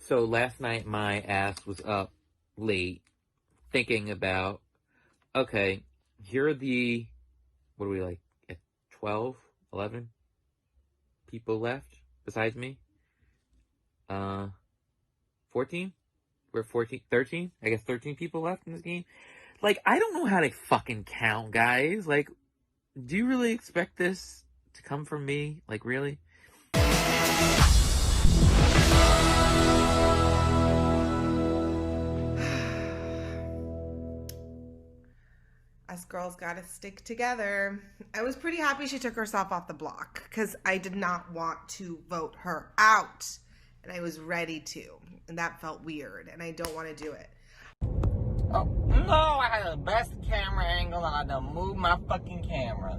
So last night my ass was up late thinking about, okay, here are the, what are we like, at 12, 11 people left besides me? 14? We're 14, 13? I guess 13 people left in this game. Like, I don't know how to fucking count, guys. Like, do you really expect this to come from me? Like, really? Us girls gotta stick together. I was pretty happy she took herself off the block because I did not want to vote her out. And I was ready to. And that felt weird. And I don't want to do it. Oh, no, I had the best camera angle and I done moved my fucking camera.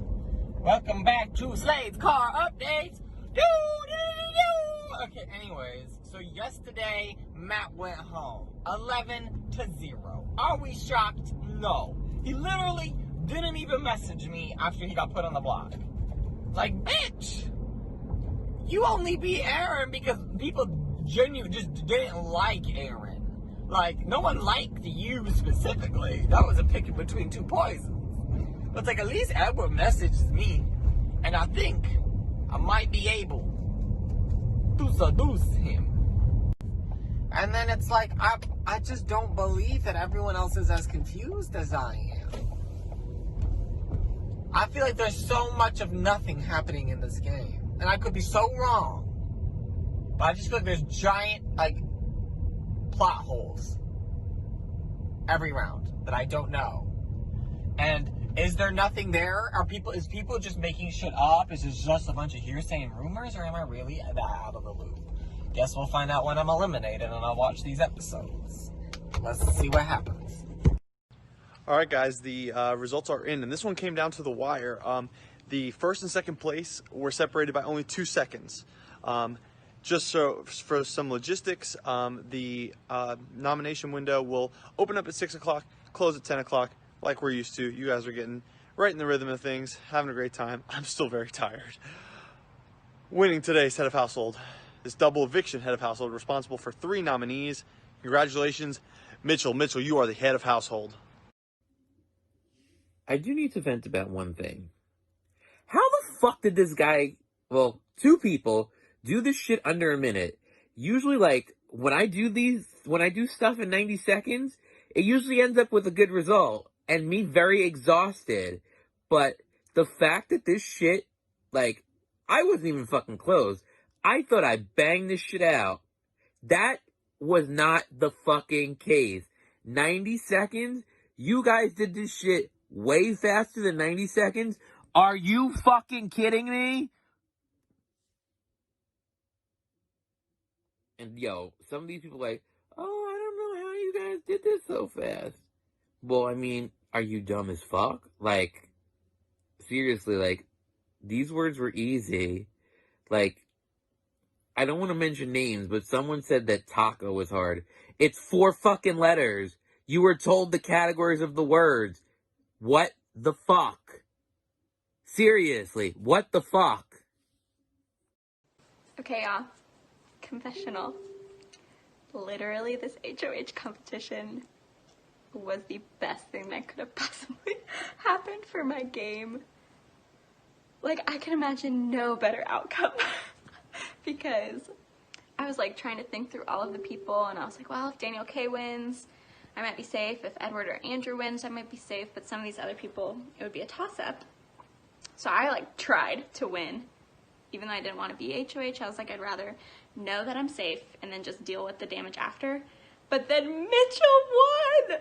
Welcome back to Slade's Car Updates. Okay, anyways, so yesterday, Matt went home. 11-0. Are we shocked? No. He literally didn't even message me after he got put on the block. Like, bitch! You only beat Aaron because people genuinely just didn't like Aaron. Like, no one liked you specifically. That was a pick between two poisons. But it's like, at least Edward messaged me. And I think I might be able to seduce him. And then it's like, I just don't believe that everyone else is as confused as I am. I feel like there's so much of nothing happening in this game. And I could be so wrong. But I just feel like there's giant, like, plot holes every round that I don't know. And is there nothing there? Is people just making shit up? Is it just a bunch of hearsay and rumors? Or am I really that out of the loop? Guess we'll find out when I'm eliminated and I'll watch these episodes. Let's see what happens. Alright guys, the results are in, and this one came down to the wire. The first and second place were separated by only 2 seconds. Just so for some logistics, the nomination window will open up at 6 o'clock, close at 10 o'clock, like we're used to. You guys are getting right in the rhythm of things, having a great time. I'm still very tired. Winning today's head of household, this double eviction head of household, responsible for 3 nominees. Congratulations, Mitchell. Mitchell, you are the head of household. I do need to vent about one thing. How the fuck did this guy, well, 2 people, do this shit under a minute? Usually, like, when I do stuff in 90 seconds, it usually ends up with a good result, and me very exhausted. But the fact that this shit, like, I wasn't even fucking close. I thought I banged this shit out. That was not the fucking case. 90 seconds? You guys did this shit way faster than 90 seconds? Are you fucking kidding me? And yo, some of these people are like, oh, I don't know how you guys did this so fast. Well, I mean, are you dumb as fuck? Like, seriously, like, these words were easy. Like, I don't want to mention names, but someone said that taco was hard. It's 4 fucking letters. You were told the categories of the words. What the fuck? Seriously, what the fuck? Okay, y'all. Confessional. Literally, this HOH competition was the best thing that could have possibly happened for my game. Like, I can imagine no better outcome. Because I was like trying to think through all of the people, and I was like, well, if Daniel K wins, I might be safe. If Edward or Andrew wins, I might be safe. But some of these other people, it would be a toss-up. So I like tried to win. Even though I didn't want to be HOH, I was like, I'd rather know that I'm safe and then just deal with the damage after. But then Mitchell won!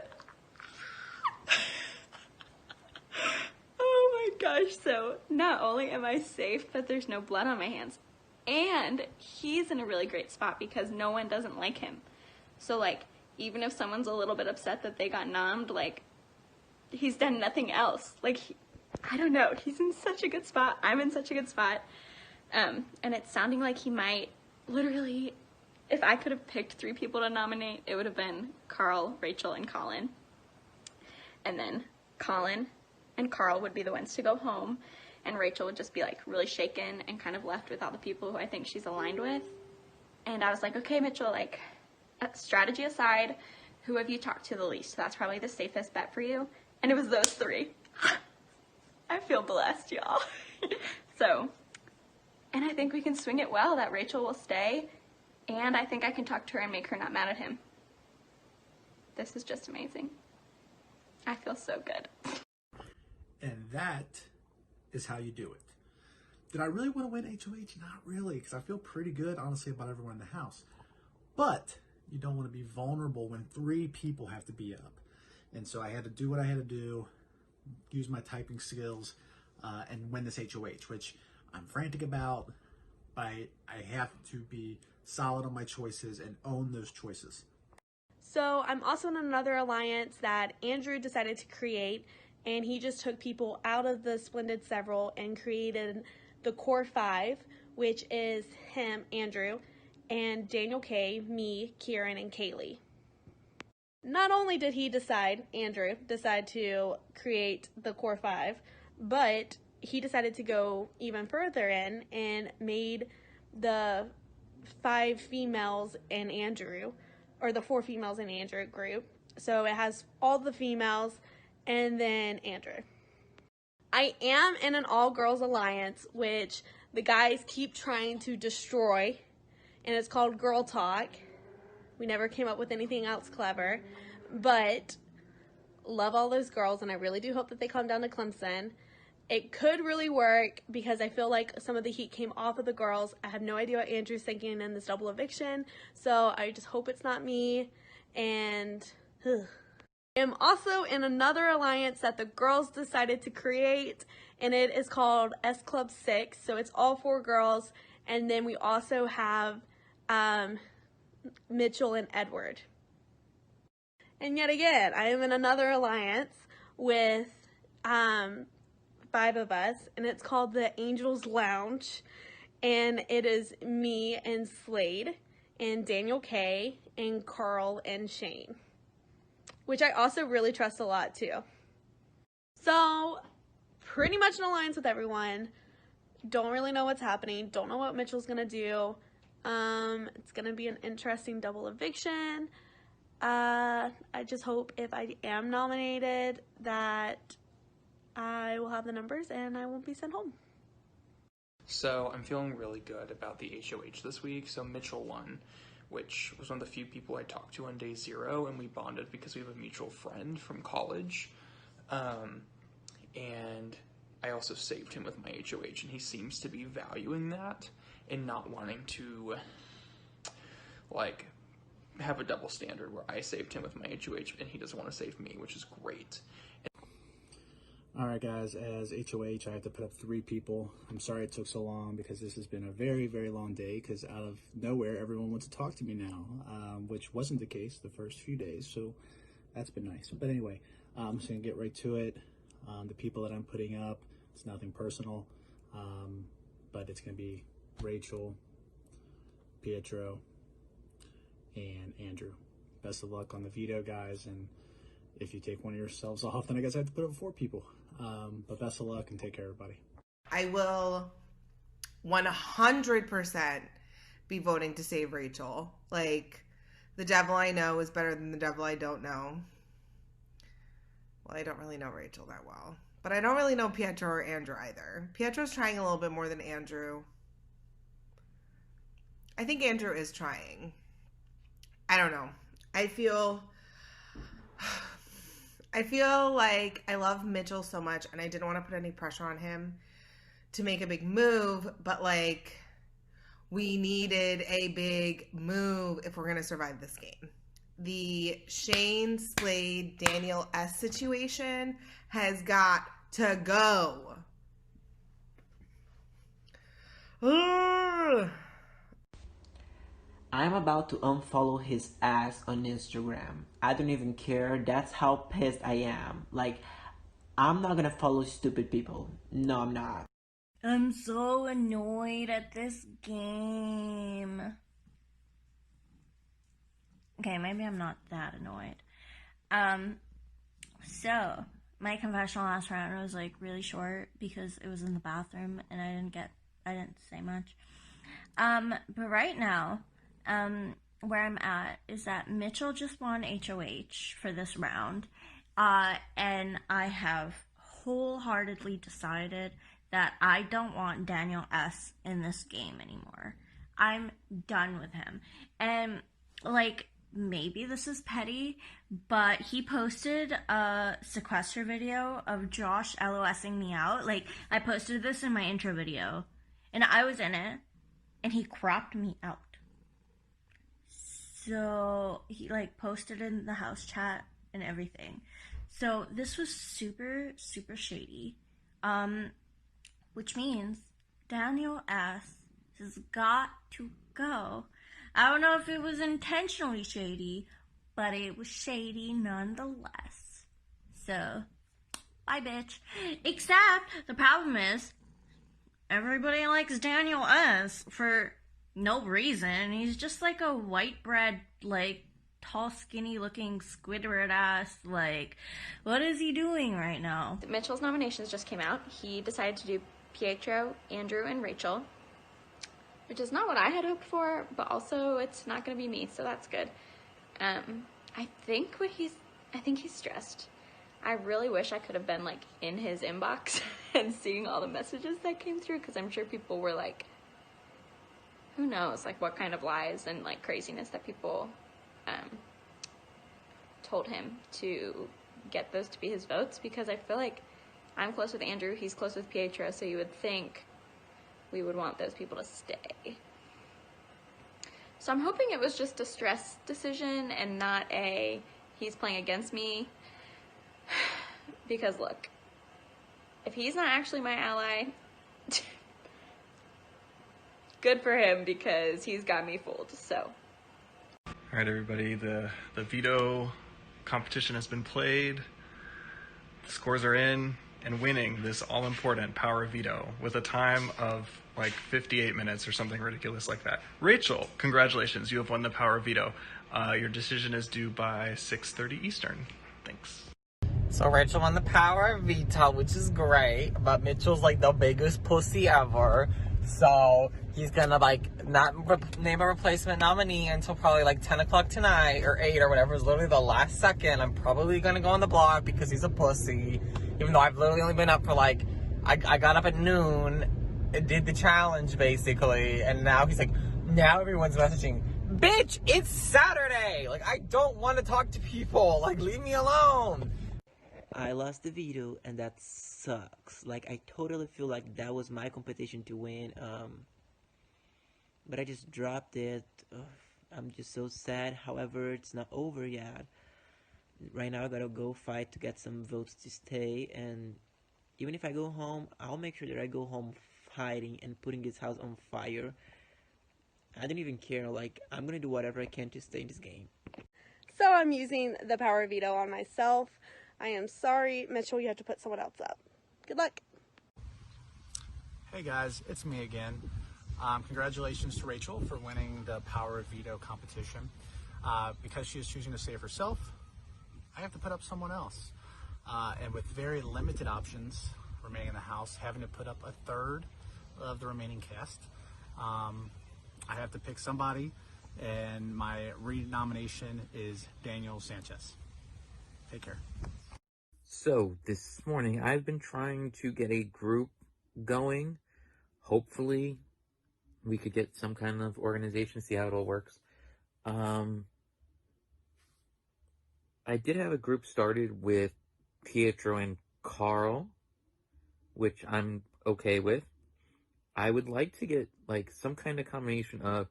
Oh my gosh, so not only am I safe, but there's no blood on my hands. And he's in a really great spot because no one doesn't like him. So like, even if someone's a little bit upset that they got nommed, like, he's done nothing else. Like, I don't know, he's in such a good spot. I'm in such a good spot. And it's sounding like he might literally, if I could have picked 3 people to nominate, it would have been Carl, Rachel, and Colin. And then Colin and Carl would be the ones to go home, and Rachel would just be like really shaken and kind of left with all the people who I think she's aligned with. And I was like, okay, Mitchell, like, Strategy aside, who have you talked to the least? That's probably the safest bet for you. And it was those three. I feel blessed, y'all. So, and I think we can swing it well that Rachel will stay. And I think I can talk to her and make her not mad at him. This is just amazing. I feel so good. And that is how you do it. Did I really want to win HOH? Not really, because I feel pretty good, honestly, about everyone in the house. But you don't want to be vulnerable when 3 people have to be up. And so I had to do what I had to do, use my typing skills, and win this HOH, which I'm frantic about, but I have to be solid on my choices and own those choices. So I'm also in another alliance that Andrew decided to create, and he just took people out of the Splendid Several and created the Core 5, which is him, Andrew, and Daniel K, me, Kieran, and Kaylee. Not only did Andrew decide to create the Core 5, but he decided to go even further in and made the 5 females in Andrew, or the 4 females in Andrew group. So it has all the females and then Andrew. I am in an all-girls alliance, which the guys keep trying to destroy, and it's called Girl Talk. We never came up with anything else clever, but love all those girls, and I really do hope that they come down to Clemson. It could really work because I feel like some of the heat came off of the girls. I have no idea what Andrew's thinking in this double eviction, so I just hope it's not me, and I'm also in another alliance that the girls decided to create, and it is called S Club 6. So it's all 4 girls, and then we also have Mitchell and Edward. And yet again, I am in another alliance with 5 of us, and it's called the Angels Lounge, and it is me and Slade and Daniel K and Carl and Shane, which I also really trust a lot too. So pretty much in alliance with everyone. Don't really know what's happening. Don't know what Mitchell's gonna do. It's gonna be an interesting double eviction. I just hope if I am nominated that I will have the numbers and I won't be sent home. So I'm feeling really good about the HOH this week. So Mitchell won, which was one of the few people I talked to on day 0, and we bonded because we have a mutual friend from college. And I also saved him with my HOH, and he seems to be valuing that and not wanting to, like, have a double standard where I saved him with my HOH and he doesn't want to save me, which is great. Alright guys, as HOH I have to put up 3 people. I'm sorry it took so long because this has been a very, very long day because out of nowhere everyone wants to talk to me now, which wasn't the case the first few days, so that's been nice. But anyway, I'm just going to get right to it. The people that I'm putting up, it's nothing personal, but it's going to be Rachel, Pietro, and Andrew. Best of luck on the veto, guys, and if you take one of yourselves off, then I guess I have to put up 4 people. But best of luck and take care, everybody. I will 100% be voting to save Rachel. Like, the devil I know is better than the devil I don't know. Well, I don't really know Rachel that well. But I don't really know Pietro or Andrew either. Pietro's trying a little bit more than Andrew. I think Andrew is trying. I don't know. I feel like I love Mitchell so much, and I didn't want to put any pressure on him to make a big move, but like, we needed a big move if we're going to survive this game. The Shane, Slade, Daniel S situation has got to go. Ugh. I'm about to unfollow his ass on Instagram. I don't even care. That's how pissed I am. Like, I'm not gonna follow stupid people. No, I'm not. I'm so annoyed at this game. Okay, maybe I'm not that annoyed. So, my confessional last round was like really short because it was in the bathroom and I didn't say much. But right now, where I'm at is that Mitchell just won HOH for this round, and I have wholeheartedly decided that I don't want Daniel S. in this game anymore. I'm done with him. And, like, maybe this is petty, but he posted a sequester video of Josh LOSing me out. Like, I posted this in my intro video, and I was in it, and he cropped me out. So he like posted in the house chat and everything. So this was super, super shady. Which means Daniel S. has got to go. I don't know if it was intentionally shady, but it was shady nonetheless. So, bye, bitch. Except the problem is, everybody likes Daniel S. for no reason. He's just like a white bread, like, tall, skinny looking Squidward ass. Like, what is he doing right now? Mitchell's nominations just came out. He decided to do Pietro, Andrew, and Rachel, which is not what I had hoped for, but also it's not going to be me, so that's good. I think he's stressed. I really wish I could have been like in his inbox and seeing all the messages that came through, because I'm sure people were like, who knows, like what kind of lies and like craziness that people told him to get those to be his votes, because I feel like I'm close with Andrew, he's close with Pietro, so you would think we would want those people to stay. So I'm hoping it was just a stress decision and not a he's playing against me. Because look, if he's not actually my ally, good for him, because he's got me fooled. So all right, everybody, the veto competition has been played. The scores are in, and winning this all-important power veto with a time of like 58 minutes or something ridiculous like that. Rachel, congratulations, you have won the power veto. Your decision is due by 6:30 Eastern. Thanks. So Rachel won the power veto, which is great, but Mitchell's like the biggest pussy ever. So he's gonna like not name a replacement nominee until probably like 10 o'clock tonight or 8 or whatever. It's literally the last second. I'm probably gonna go on the block because he's a pussy. Even though I've literally only been up for like, I got up at noon and did the challenge basically. And now he's like, now everyone's messaging, bitch, it's Saturday. Like, I don't want to talk to people. Like, leave me alone. I lost the veto, and that sucks. Like, I totally feel like that was my competition to win. But I just dropped it. Ugh, I'm just so sad. However, it's not over yet. Right now, I gotta go fight to get some votes to stay. And even if I go home, I'll make sure that I go home fighting and putting this house on fire. I don't even care. Like, I'm gonna do whatever I can to stay in this game. So I'm using the power veto on myself. I am sorry, Mitchell, you have to put someone else up. Good luck. Hey guys, it's me again. Congratulations to Rachel for winning the power veto competition. Because she is choosing to save herself, I have to put up someone else. And with very limited options remaining in the house, having to put up a third of the remaining cast, I have to pick somebody, and my re-nomination is Daniel Sanchez. Take care. So this morning I've been trying to get a group going. Hopefully we could get some kind of organization, see how it all works. I did have a group started with Pietro and Carl, which I'm okay with. I would like to get like some kind of combination of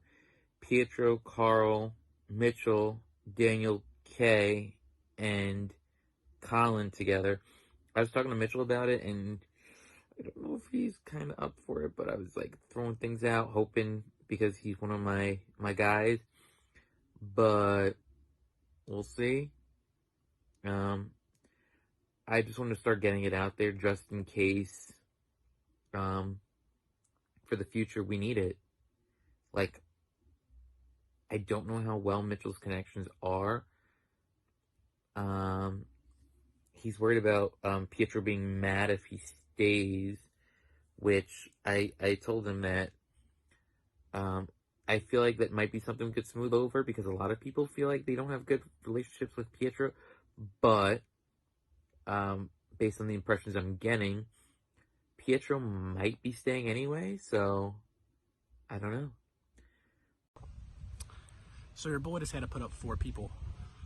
Pietro, Carl, Mitchell, Daniel K, and Colin together. I was talking to Mitchell about it, and I don't know if he's kind of up for it, but I was like throwing things out, hoping, because he's one of my guys. But we'll see. I just want to start getting it out there just in case, for the future we need it. Like, I don't know how well Mitchell's connections are. He's worried about Pietro being mad if he stays, which I told him that I feel like that might be something we could smooth over because a lot of people feel like they don't have good relationships with Pietro, but based on the impressions I'm getting, Pietro might be staying anyway, so I don't know. So your boy just had to put up 4 people.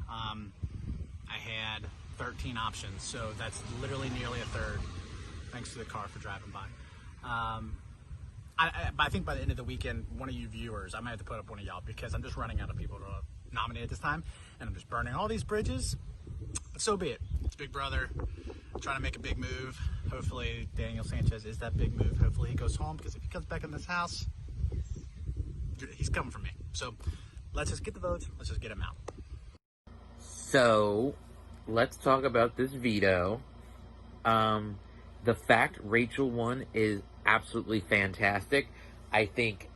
I had 13 options, so that's literally nearly a third. Thanks to the car for driving by. I think by the end of the weekend, one of you viewers, I might have to put up one of y'all because I'm just running out of people to nominate at this time, and I'm just burning all these bridges. But so be it. It's Big Brother trying to make a big move. Hopefully Daniel Sanchez is that big move. Hopefully he goes home, because if he comes back in this house, he's coming for me. So let's just get the votes. Let's just get him out. So let's talk about this veto. The fact Rachel won is absolutely fantastic. I think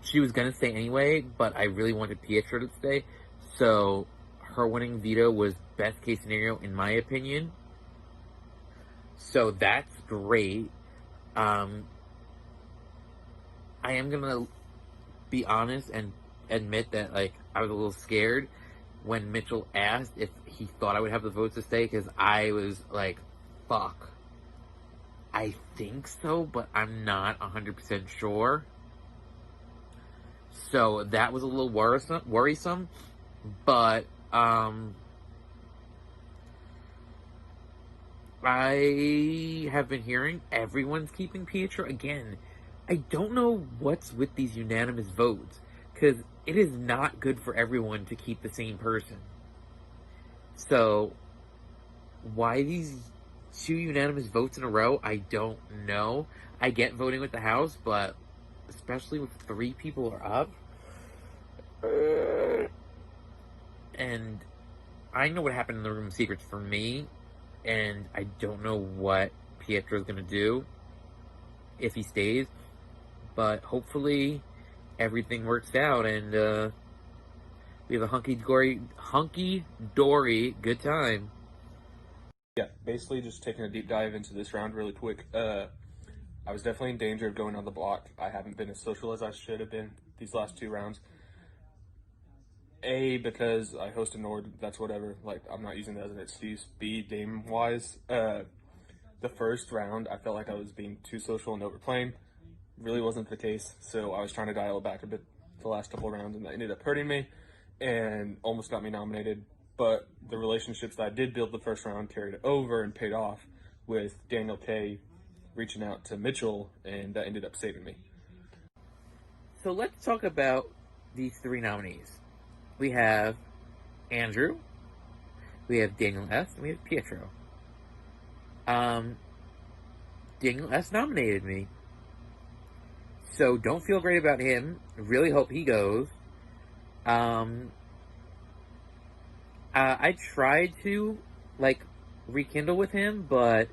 she was going to stay anyway, but I really wanted Pietro to stay. So her winning veto was best case scenario in my opinion. So that's great. I am going to be honest and admit that like I was a little scared when Mitchell asked if he thought I would have the votes to stay, because I was like, fuck. I think so, but I'm not 100% sure. So that was a little worrisome, but I have been hearing everyone's keeping Pietro. Again, I don't know what's with these unanimous votes, because it is not good for everyone to keep the same person. So why these 2 unanimous votes in a row, I don't know. I get voting with the house, but especially with 3 people are up. And I know what happened in the Room of Secrets for me, and I don't know what Pietro's going to do if he stays, but hopefully everything works out and we have a hunky-dory good time. Yeah, basically just taking a deep dive into this round really quick. I was definitely in danger of going on the block. I haven't been as social as I should have been these last 2 rounds. A, because I host a Nord, that's whatever. Like, I'm not using that as an excuse. B, game-wise, the first round, I felt like I was being too social and overplaying. Really wasn't the case, so I was trying to dial it back a bit the last couple rounds, and that ended up hurting me and almost got me nominated. But the relationships that I did build the first round carried over and paid off, with Daniel K reaching out to Mitchell, and that ended up saving me. So let's talk about these 3 nominees. We have Andrew, we have Daniel S, and we have Pietro. Daniel S nominated me, so don't feel great about him. Really hope he goes. I tried to, like, rekindle with him, but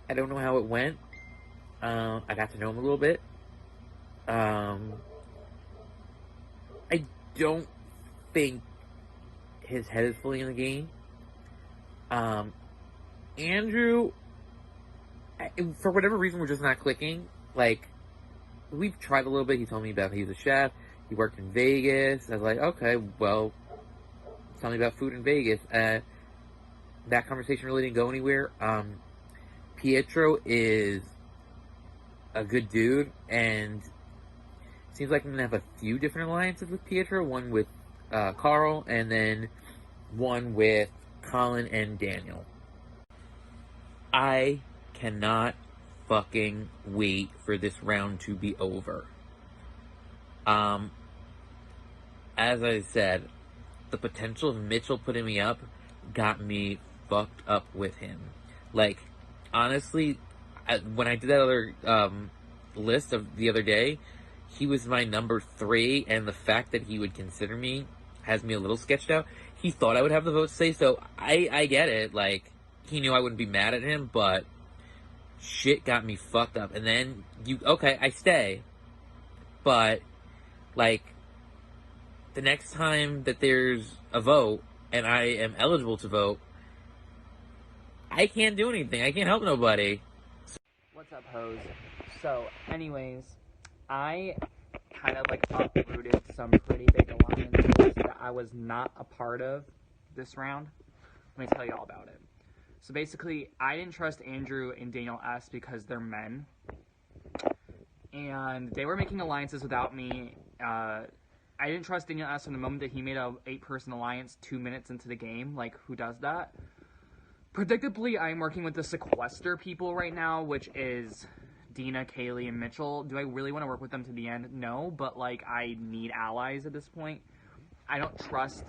I don't know how it went. I got to know him a little bit. I don't think his head is fully in the game. Andrew, for whatever reason, we're just not clicking. Like, we've tried a little bit. He told me about he was a chef. He worked in Vegas. I was like, okay, well, tell me about food in Vegas. That conversation really didn't go anywhere. Pietro is a good dude, and seems like I'm gonna have a few different alliances with Pietro. One with Carl, and then one with Colin and Daniel. I cannot fucking wait for this round to be over. As I said, the potential of Mitchell putting me up got me fucked up with him. Like, honestly, when I did that other list of the other day, he was my number 3, and the fact that he would consider me has me a little sketched out. He thought I would have the votes to say, so I get it. Like, he knew I wouldn't be mad at him, but shit got me fucked up. And then, okay, I stay. But, like, the next time that there's a vote, and I am eligible to vote, I can't do anything. I can't help nobody. What's up, hoes? So, anyways, I kind of like uprooted some pretty big alliances that I was not a part of this round. Let me tell you all about it. So basically, I didn't trust Andrew and Daniel S because they're men. And they were making alliances without me. I didn't trust Daniel S from the moment that he made a 8-person alliance 2 minutes into the game. Like, who does that? Predictably, I'm working with the sequester people right now, which is Dina, Kaylee, and Mitchell. Do I really want to work with them to the end? No, but, like, I need allies at this point. I don't trust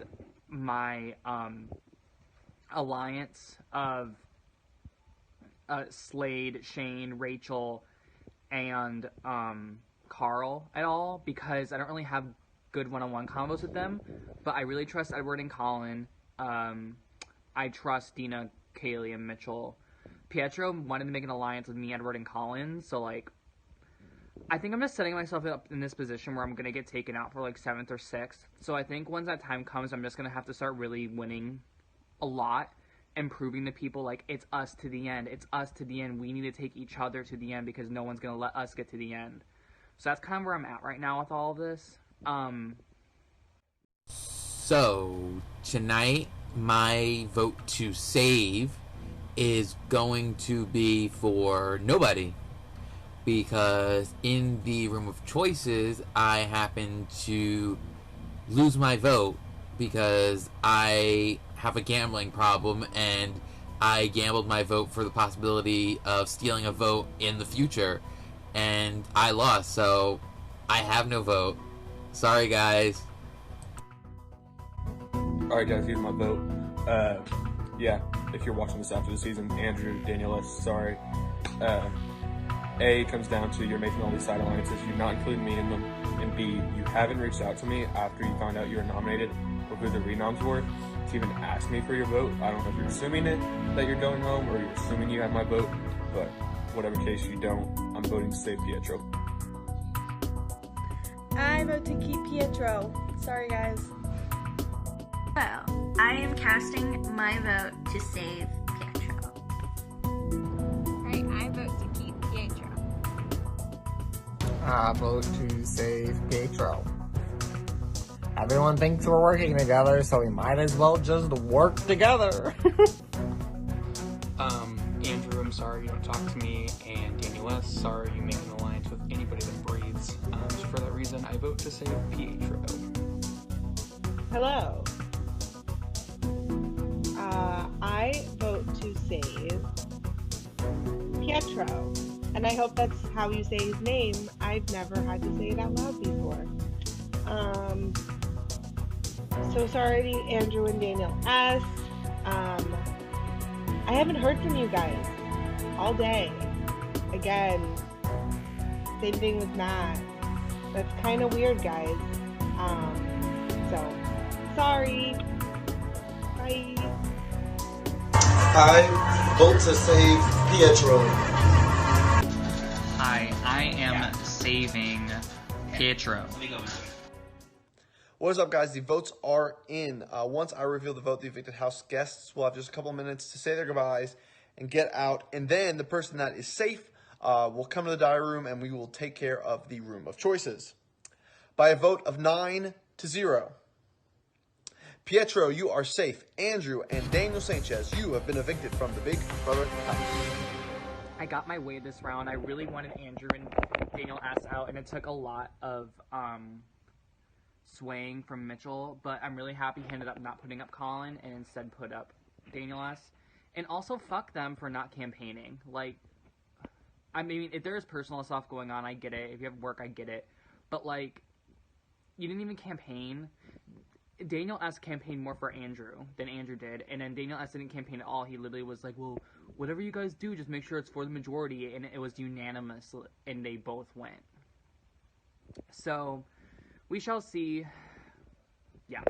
my, alliance of Slade, Shane, Rachel, and Carl at all, because I don't really have good one-on-one combos with them, but I really trust Edward and Colin. I trust Dina, Kaylee, and Mitchell. Pietro wanted to make an alliance with me, Edward, and Colin, so, like, I think I'm just setting myself up in this position where I'm going to get taken out for, like, 7th or 6th, so I think once that time comes, I'm just going to have to start really winning a lot and proving to people, like, it's us to the end, it's us to the end, we need to take each other to the end because no one's going to let us get to the end. So that's kind of where I'm at right now with all of this. So, tonight, my vote to save is going to be for nobody. Because in the room of choices, I happen to lose my vote because I have a gambling problem and I gambled my vote for the possibility of stealing a vote in the future. And I lost, so I have no vote. Sorry, guys. Alright guys, here's my vote. Yeah, if you're watching this after the season, Andrew, Daniel S, sorry. A, comes down to you're making all these side alliances, you're not including me in them, and B, you haven't reached out to me after you found out you were nominated or who the renoms were to even ask me for your vote. I don't know if you're assuming it that you're going home or you're assuming you have my vote, but whatever case you don't, I'm voting to save Pietro. I vote to keep Pietro. Sorry, guys. Well, I am casting my vote to save Pietro. Alright, I vote to keep Pietro. I vote to save Pietro. Everyone thinks we're working together, so we might as well just work together. Andrew, I'm sorry you don't talk to me, and Daniel S, sorry you make an alliance with anybody that breathes. So for that reason, I vote to save Pietro. Hello. I vote to save Pietro. And I hope that's how you say his name. I've never had to say it out loud before. So sorry, Andrew and Daniel S. I haven't heard from you guys all day. Again, same thing with Matt. That's kind of weird, guys. So, sorry. Bye. I vote to save Pietro. Hi, I am saving Pietro. What is up, guys? The votes are in. Once I reveal the vote, the evicted house guests will have just a couple of minutes to say their goodbyes and get out. And then the person that is safe will come to the diary room and we will take care of the room of choices. By a vote of 9-0. Pietro, you are safe. Andrew and Daniel Sanchez, you have been evicted from the Big Brother house. I got my way this round. I really wanted Andrew and Daniel S out, and it took a lot of swaying from Mitchell, but I'm really happy he ended up not putting up Colin and instead put up Daniel S. And also, fuck them for not campaigning. Like, I mean, if there is personal stuff going on, I get it. If you have work, I get it. But, like, you didn't even campaign. Daniel S. campaigned more for Andrew than Andrew did, and then Daniel S. didn't campaign at all. He literally was like, well, whatever you guys do, just make sure it's for the majority, and it was unanimous, and they both went. So, we shall see. Yeah.